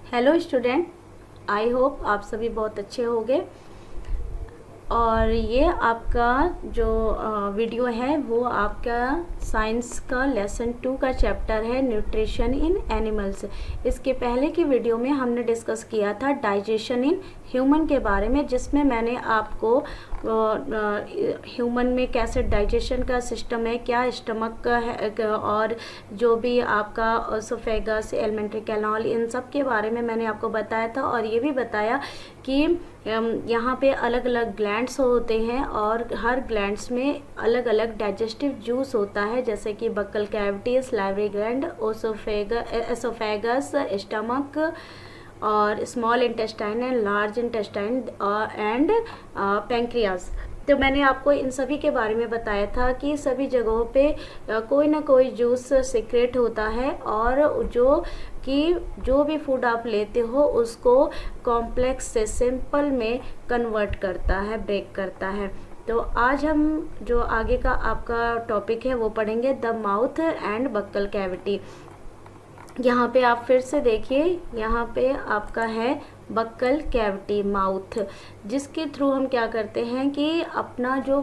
Hello student, I hope आप सभी बहुत अच्छे होंगे। और ये आपका जो वीडियो है वो आपका साइंस का लेसन 2 का चैप्टर है, न्यूट्रिशन इन एनिमल्स। इसके पहले की वीडियो में हमने डिस्कस किया था डाइजेशन इन ह्यूमन के बारे में, जिसमें मैंने आपको ह्यूमन में कैसे डाइजेशन का सिस्टम है, क्या स्टमक का है और जो भी आपका ओसोफेगस, एलिमेंट्री कैनाल, इन सब के बारे में मैंने आपको बताया था। और ये भी बताया कि यहाँ पे अलग अलग ग्लैंड्स होते हैं और हर ग्लैंड्स में अलग अलग डाइजेस्टिव जूस होता है, जैसे कि buccal cavity, salivary gland, oesophagus, stomach और small intestine and large intestine and pancreas. तो मैंने आपको इन सभी के बारे में बताया था कि सभी जगहों पे कोई ना कोई जूस सीक्रेट होता है और जो भी फूड आप लेते हो उसको कॉम्प्लेक्स से सिंपल में कन्वर्ट करता है, ब्रेक करता है। तो आज हम जो आगे का आपका टॉपिक है वो पढ़ेंगे the mouth and buccal cavity. यहाँ पे आप फिर से देखिए, यहाँ पे आपका है बक्कल कैविटी, माउथ, जिसके थ्रू हम क्या करते हैं कि अपना जो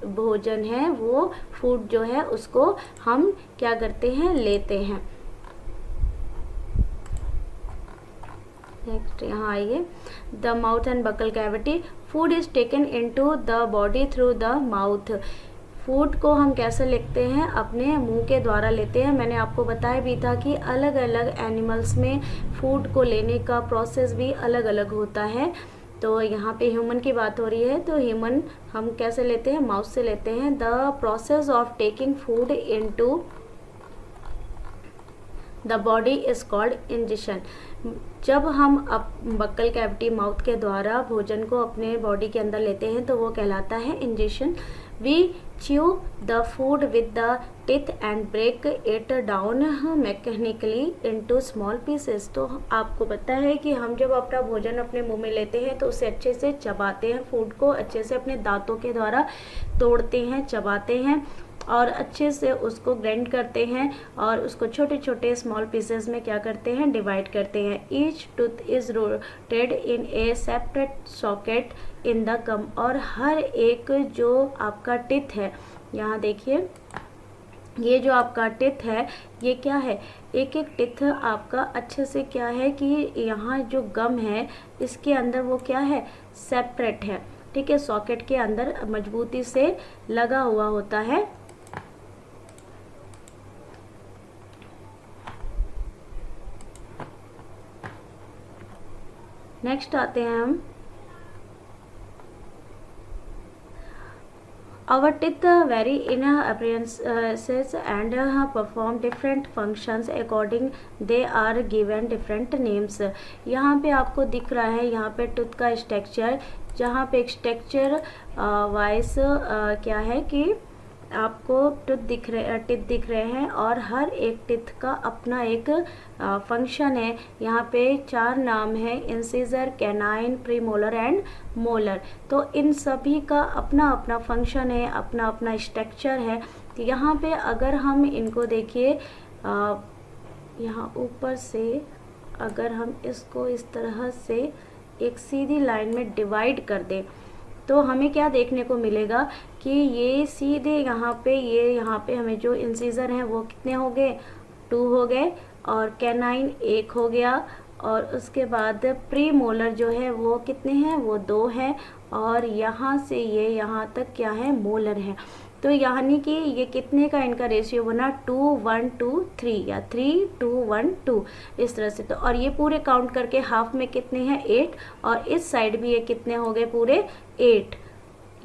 भोजन है, वो फूड जो है उसको हम क्या करते हैं, लेते हैं। नेक्स्ट यहाँ आइए, the mouth and buccal cavity, food is taken into the body through the mouth. Food को हम कैसे लेते हैं, अपने मुंह के द्वारा लेते हैं। मैंने आपको बताया भी था कि अलग अलग एनिमल्स में फूड को लेने का प्रोसेस भी अलग अलग होता है। तो यहाँ पे ह्यूमन की बात हो रही है, तो ह्यूमन हम कैसे लेते हैं, माउथ से लेते हैं। The process of taking food into the body is called ingestion. जब हम बक्कल कैविटी, माउथ के द्वारा भोजन को अपने बॉडी के अंदर लेते हैं तो वो कहलाता है ingestion. We chew the food with the teeth and break it down mechanically into small pieces. तो आपको पता है कि हम जब अपना भोजन अपने मुंह में लेते हैं तो उसे अच्छे से चबाते हैं, फूड को अच्छे से अपने दांतों के द्वारा तोड़ते हैं, चबाते हैं और अच्छे से उसको ग्राइंड करते हैं और उसको छोटे छोटे स्मॉल पीसेस में क्या करते हैं, डिवाइड करते हैं। Each tooth is rooted in a separate socket in the gum. और हर एक जो आपका टीथ है, यहाँ देखिए, ये जो आपका टीथ है ये क्या है, एक एक टीथ आपका अच्छे से क्या है कि यहाँ जो गम है इसके अंदर वो क्या है, सेपरेट है, ठीक है, सॉकेट के अंदर मजबूती से लगा हुआ होता है। नेक्स्ट आते हैं हम, our teeth vary in appearances and perform different functions according they are given different names। यहाँ पे आपको दिख रहा है, यहाँ पे टूथ का स्ट्रक्चर, जहाँ पे स्ट्रक्चर वाइज क्या है कि आपको टीथ दिख रहे हैं और हर एक टीथ का अपना एक फंक्शन है। यहाँ पे 4 नाम है, incisor, canine, premolar and molar. तो इन सभी का अपना अपना फंक्शन है, अपना अपना स्ट्रक्चर है। तो यहाँ पे अगर हम इनको देखिए, यहाँ ऊपर से अगर हम इसको इस तरह से एक सीधी लाइन में डिवाइड कर दें तो हमें क्या देखने को मिलेगा कि ये सीधे यहाँ पे हमें जो इंसिजर हैं वो कितने हो गए, 2 हो गए, और कैनाइन 1 हो गया, और उसके बाद प्री मोलर जो है वो कितने हैं, वो 2 हैं, और यहाँ से ये यहाँ तक क्या है, मोलर है। तो यानी कि ये कितने का इनका रेशियो बना, 2 1 2 3 या 3 2 1 2 इस तरह से। तो और ये पूरे काउंट करके हाफ में कितने हैं, 8, और इस साइड भी ये कितने हो गए, पूरे 8,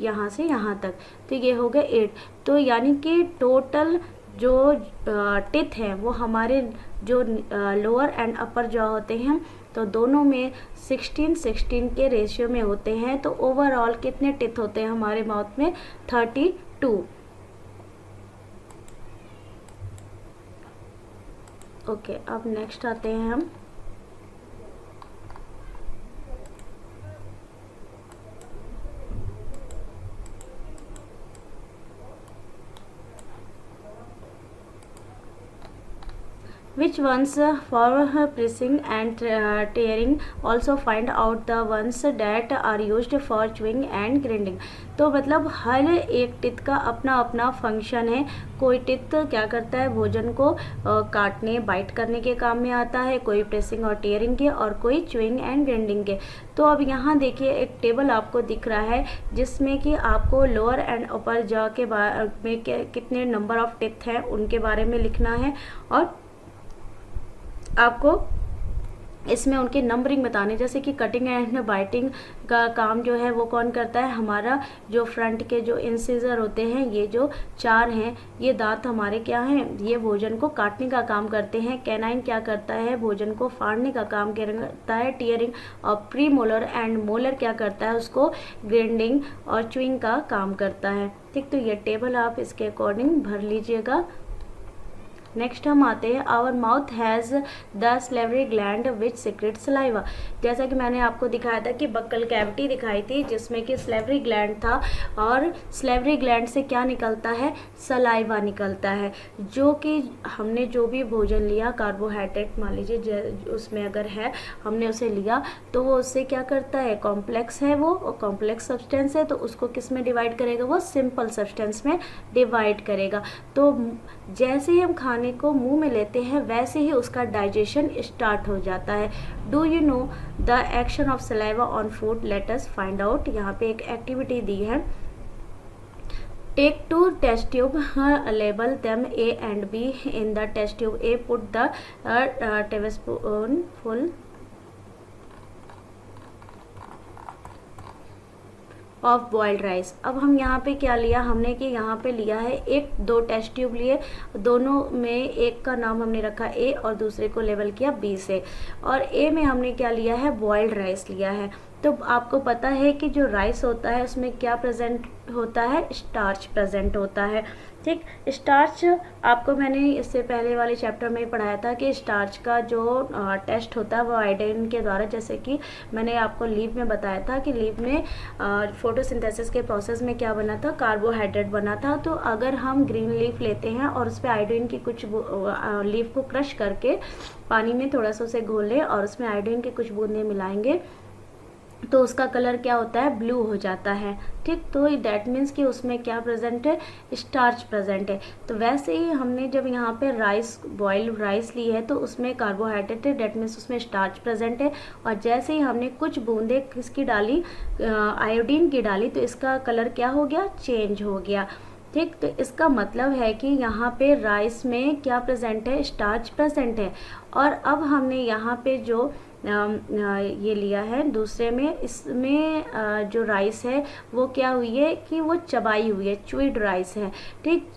यहाँ से यहाँ तक, तो ये हो गए 8। तो यानी कि टोटल जो टीथ हैं वो हमारे जो लोअर एंड अपर जॉ होते हैं तो दोनों में 16 के रेशियो में होते हैं। तो ओवरऑल कितने टीथ होते हैं हमारे माउथ में, 32। ओके, अब नेक्स्ट आते हैं हम, which ones for pressing and tearing, also find out the ones that are used for chewing and grinding। तो मतलब हर एक टिथ का अपना अपना फंक्शन है। कोई टिथ क्या करता है, भोजन को काटने बाइट करने के काम में आता है, कोई प्रेसिंग और टीयरिंग के, और कोई च्यूइंग एंड ग्राइंडिंग के। तो अब यहाँ देखिए एक टेबल आपको दिख रहा है जिसमें कि आपको लोअर एंड अपर जॉ के बारे में कितने नंबर ऑफ टिथ हैं उनके बारे में लिखना है, और आपको इसमें उनकी नंबरिंग बताने, जैसे कि कटिंग एंड बाइटिंग का काम जो है वो कौन करता है, हमारा जो फ्रंट के जो इंसिजर होते हैं, ये जो 4 हैं, ये दांत हमारे क्या हैं, ये भोजन को काटने का काम करते हैं। कैनाइन क्या करता है, भोजन को फाड़ने का काम करता है, टीयरिंग। और प्री मोलर एंड मोलर क्या करता है, उसको ग्राइंडिंग और च्यूइंग का काम करता है। ठीक, तो ये टेबल आप इसके अकॉर्डिंग भर लीजिएगा। नेक्स्ट हम आते हैं, our mouth has the salivary gland which secrete saliva. जैसा कि मैंने आपको दिखाया था कि बक्कल कैविटी दिखाई थी जिसमें कि सलेवरी ग्लैंड था, और सलेवरी ग्लैंड से क्या निकलता है, सलाइवा निकलता है, जो कि हमने जो भी भोजन लिया, कार्बोहाइड्रेट मान लीजिए उसमें अगर है, हमने उसे लिया तो वो उससे क्या करता है, कॉम्प्लेक्स है वो, कॉम्प्लेक्स सब्सटेंस है, तो उसको किस में डिवाइड करेगा, वो सिंपल सब्सटेंस में डिवाइड करेगा। तो जैसे ही हम खाने को मुंह में लेते हैं वैसे ही उसका डाइजेशन स्टार्ट हो जाता है। Do you know the action of saliva on food, let us find out. यहाँ पे एक एक्टिविटी दी है, take 2 test tube, label them A and B। In the test tube A put the tablespoon full of boiled rice. अब हम यहाँ पे क्या लिया हमने कि यहाँ पे लिया है 1-2 टेस्ट ट्यूब लिए, दोनों में एक का नाम हमने रखा A और दूसरे को लेबल किया B से, और A में हमने क्या लिया है, बॉइल्ड राइस लिया है। तो आपको पता है कि जो राइस होता है उसमें क्या प्रेजेंट होता है, स्टार्च प्रेजेंट होता है। ठीक, स्टार्च आपको मैंने इससे पहले वाले चैप्टर में पढ़ाया था कि स्टार्च का जो टेस्ट होता है वो आयोडीन के द्वारा, जैसे कि मैंने आपको लीव में बताया था कि लीव में फोटोसिंथेसिस के प्रोसेस में क्या बना था, कार्बोहाइड्रेट बना था। तो अगर हम ग्रीन लीफ लेते हैं और उस पर आयोडीन की कुछ लीफ को क्रश करके पानी में थोड़ा सा उसे घोल लें और उसमें आयोडीन की कुछ बूंदें मिलाएंगे तो उसका कलर क्या होता है, ब्लू हो जाता है। ठीक, तो दैट मीन्स कि उसमें क्या प्रेजेंट है, स्टार्च प्रेजेंट है। तो वैसे ही हमने जब यहाँ पे राइस, बॉइल्ड राइस ली है तो उसमें कार्बोहाइड्रेट है, दैट मीन्स उसमें स्टार्च प्रेजेंट है। और जैसे ही हमने कुछ बूंदे किसकी डाली, आयोडीन की डाली, तो इसका कलर क्या हो गया, चेंज हो गया। ठीक, तो इसका मतलब है कि यहाँ पे राइस में क्या प्रेजेंट है, स्टार्च प्रेजेंट है। और अब हमने यहाँ पे जो ये लिया है दूसरे में, इसमें जो राइस है वो क्या हुई है कि वो चबाई हुई है, च्यूइड राइस है। ठीक,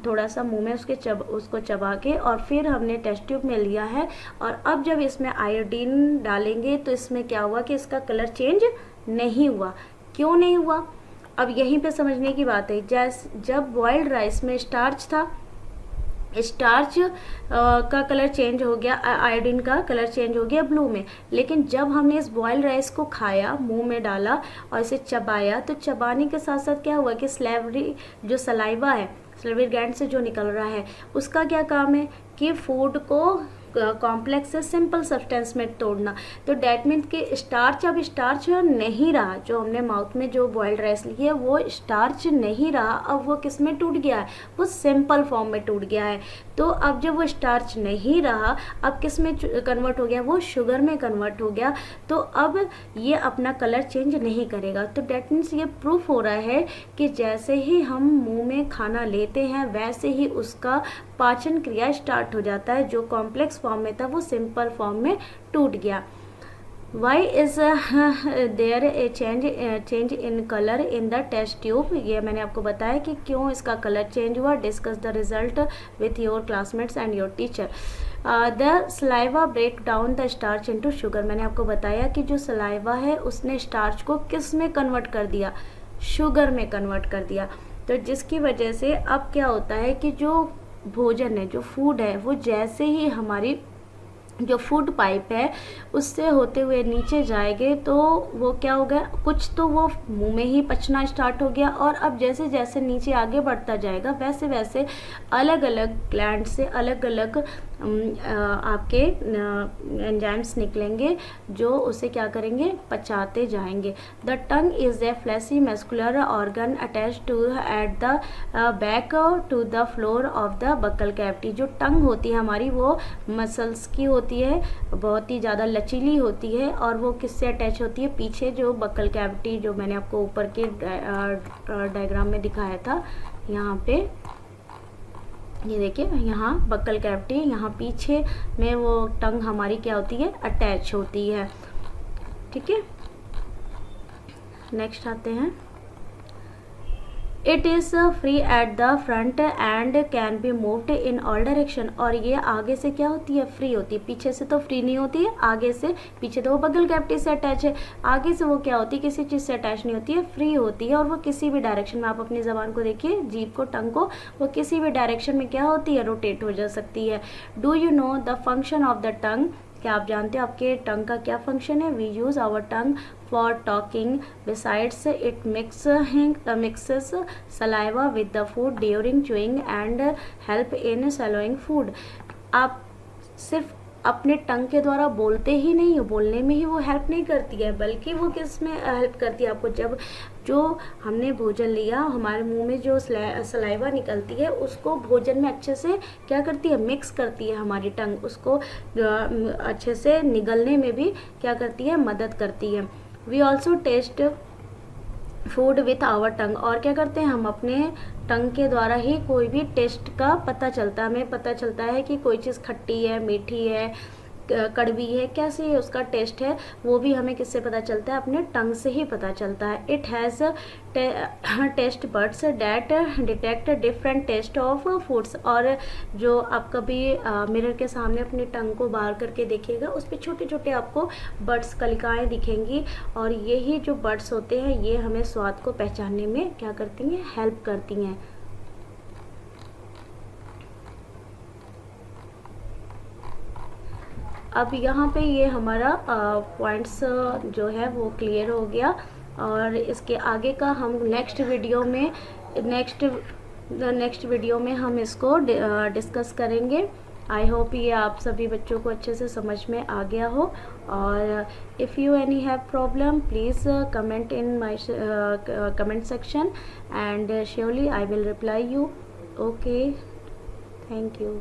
थोड़ा सा मुंह में उसको चबा के और फिर हमने टेस्ट ट्यूब में लिया है। और अब जब इसमें आयोडीन डालेंगे तो इसमें क्या हुआ कि इसका कलर चेंज नहीं हुआ। क्यों नहीं हुआ, अब यहीं पे समझने की बात है। जब बॉइल्ड राइस में स्टार्च था, स्टार्च का कलर चेंज हो गया, आयोडीन का कलर चेंज हो गया ब्लू में। लेकिन जब हमने इस बॉइल्ड राइस को खाया, मुंह में डाला और इसे चबाया, तो चबाने के साथ साथ क्या हुआ कि स्लेवरी जो सलाइवा है, सलेवरी ग्लैंड से जो निकल रहा है, उसका क्या काम है कि फूड को कॉम्प्लेक्स से सिंपल सब्सटेंस में तोड़ना। तो डैट मीन्स कि स्टार्च अब स्टार्च नहीं रहा, जो हमने माउथ में जो बॉइल्ड राइस ली है वो स्टार्च नहीं रहा, अब वो किस में टूट गया है, वो सिंपल फॉर्म में टूट गया है। तो अब जब वो स्टार्च नहीं रहा, अब किस में कन्वर्ट हो गया, वो शुगर में कन्वर्ट हो गया। तो अब ये अपना कलर चेंज नहीं करेगा। तो डैट मीन्स ये प्रूफ हो रहा है कि जैसे ही हम मुंह में खाना लेते हैं वैसे ही उसका पाचन क्रिया स्टार्ट हो जाता है। जो कॉम्प्लेक्स फॉर्म में था वो सिंपल फॉर्म में टूट गया। Why is there a change in colour in the test tube, ये मैंने आपको बताया कि क्यों इसका कलर चेंज हुआ। Discuss the result with your classmates and your teacher. The saliva break down the starch into sugar, मैंने आपको बताया कि जो सलाइवा है उसने स्टार्च को किस में कन्वर्ट कर दिया, शुगर में कन्वर्ट कर दिया। तो जिसकी वजह से अब क्या होता है कि जो भोजन है, जो फूड है, वो जैसे ही हमारी जो फूड पाइप है उससे होते हुए नीचे जाएंगे तो वो क्या हो गया, कुछ तो वो मुंह में ही पचना स्टार्ट हो गया। और अब जैसे जैसे नीचे आगे बढ़ता जाएगा वैसे वैसे अलग अलग ग्लैंड से अलग अलग आपके एंजाइम्स निकलेंगे जो उसे क्या करेंगे, पचाते जाएंगे। The tongue is a fleshy muscular organ attach to at the back to the floor of the buccal cavity. जो टंग होती है हमारी वो मसल्स की होती है, बहुत ही ज़्यादा लचीली होती है, और वो किससे अटैच होती है, पीछे जो बक्कल कैविटी जो मैंने आपको ऊपर के डायग्राम में दिखाया था, यहाँ पे ये देखिए, यहाँ बक्कल कैविटी, यहाँ पीछे में वो टंग हमारी क्या होती है, अटैच होती है। ठीक है, नेक्स्ट आते हैं। It is free at the front end can be moved in all direction. और ये आगे से क्या होती है, फ्री होती है, पीछे से तो फ्री नहीं होती है, आगे से, पीछे तो वो बगल कैविटी से अटैच है, आगे से वो क्या होती है, किसी चीज़ से अटैच नहीं होती है, फ्री होती है, और वो किसी भी डायरेक्शन में, आप अपनी ज़बान को देखिए, जीभ को, टंग को, वो किसी भी डायरेक्शन में क्या होती है, रोटेट हो जा सकती है। Do you know the function of the tongue. क्या आप जानते हो आपके टंग का क्या फंक्शन है। We use our tongue for talking, besides it mixes saliva with the food during chewing and help in swallowing food. आप सिर्फ अपने टंग के द्वारा बोलते ही नहीं हो, बोलने में ही वो हेल्प नहीं करती है, बल्कि वो किस में हेल्प करती है आपको, जब जो हमने भोजन लिया, हमारे मुंह में जो सलाइवा निकलती है उसको भोजन में अच्छे से क्या करती है, मिक्स करती है हमारी टंग, उसको अच्छे से निगलने में भी क्या करती है, मदद करती है। We also taste food with our tongue. और क्या करते हैं, हम अपने टंग के द्वारा ही कोई भी टेस्ट का पता चलता है, हमें पता चलता है कि कोई चीज़ खट्टी है, मीठी है, कड़वी है, कैसे उसका टेस्ट है, वो भी हमें किससे पता चलता है, अपने टंग से ही पता चलता है। It has taste buds that detect different taste of foods. और जो आप कभी मिरर के सामने अपने टंग को बाहर करके देखिएगा, उस पर छोटे छोटे आपको बड्स, कलिकाएँ दिखेंगी, और यही जो बड्स होते हैं ये हमें स्वाद को पहचानने में क्या करती हैं, हेल्प करती हैं। अब यहाँ पे ये हमारा पॉइंट्स जो है वो क्लियर हो गया, और इसके आगे का हम नेक्स्ट वीडियो में हम इसको डिस्कस करेंगे। आई होप ये आप सभी बच्चों को अच्छे से समझ में आ गया हो, और if you any have problem please comment in my comment section and surely I will reply you. Okay, thank you.